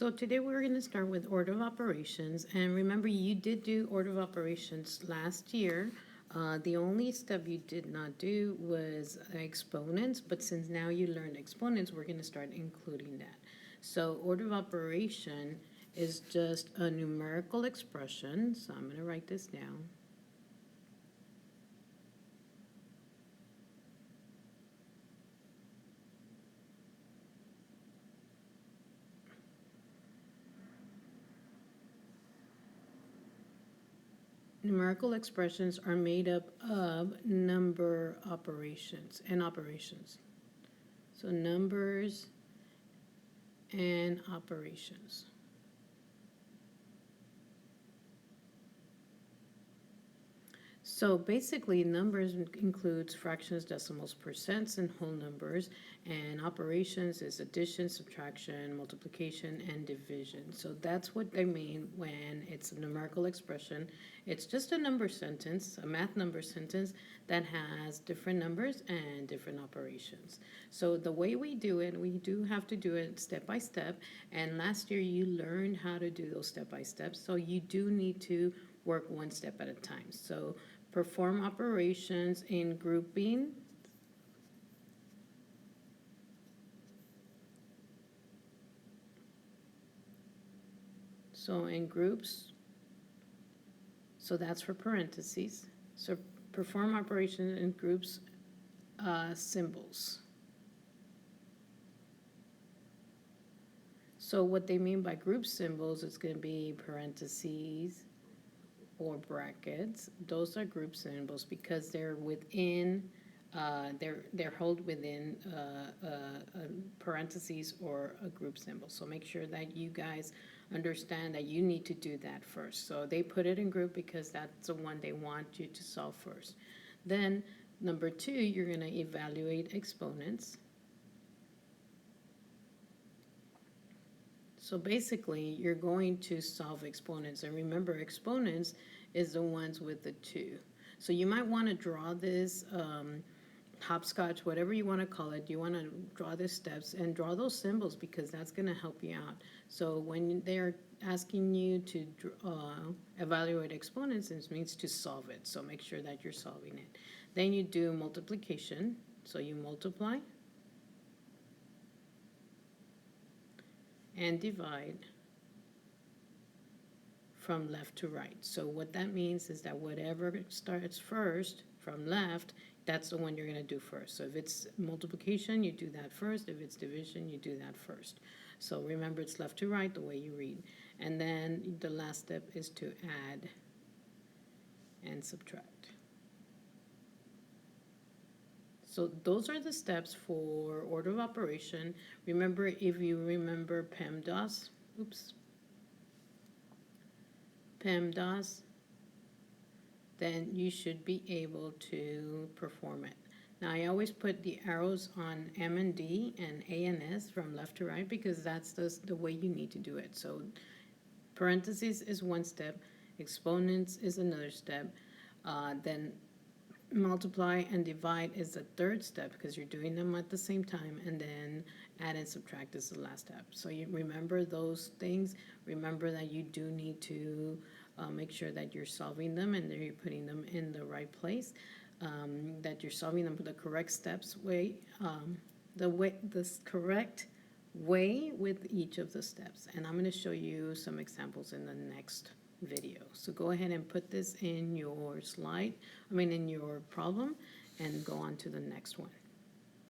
So today we're going to start with order of operations. And remember, you did do order of operations last year. The only step you did not do was exponents, but since now you learned exponents, we're going to start including that. So order of operation is just a numerical expression. So I'm going to write this down. Numerical expressions are made up of number operations and operations. So numbers and operations. So basically, numbers includes fractions, decimals, percents, and whole numbers, and operations is addition, subtraction, multiplication, and division. So that's what they mean when it's a numerical expression. It's just a number sentence, a math number sentence that has different numbers and different operations. So the way we do it, we do have to do it step by step. And last year you learned how to do those step by step. So you do need to work one step at a time. So perform operations in grouping. So in groups, so that's for parentheses. So perform operations in groups, symbols. So what they mean by group symbols is going to be parentheses or brackets. Those are group symbols because they're within, they're held within parentheses or a group symbol. So make sure that you guys understand that you need to do that first. So they put it in group because that's the one they want you to solve first. Then number 2, you're going to evaluate exponents. So basically, you're going to solve exponents. And remember, exponents is the ones with the 2. So you might want to draw this hopscotch, whatever you want to call it. You want to draw the steps and draw those symbols because that's going to help you out. So when they're asking you to evaluate exponents, it means to solve it. So make sure that you're solving it. Then you do multiplication. So you multiply and divide from left to right. So what that means is that whatever starts first from left, that's the one you're going to do first. So if it's multiplication, you do that first. If it's division, you do that first. So remember, it's left to right the way you read. And then the last step is to add and subtract. So those are the steps for order of operation. Remember, if you remember PEMDAS, PEMDAS, then you should be able to perform it. Now, I always put the arrows on M and D and A and S from left to right because that's the way you need to do it. So parentheses is one step, exponents is another step, then multiply and divide is the third step because you're doing them at the same time, and then add and subtract is the last step. So you remember those things. Remember that you do need to make sure that you're solving them and that you're putting them in the right place, that you're solving them the correct steps way, the correct way with each of the steps. And I'm going to show you some examples in the next video. So go ahead and put this in your slide, in your problem, and go on to the next one.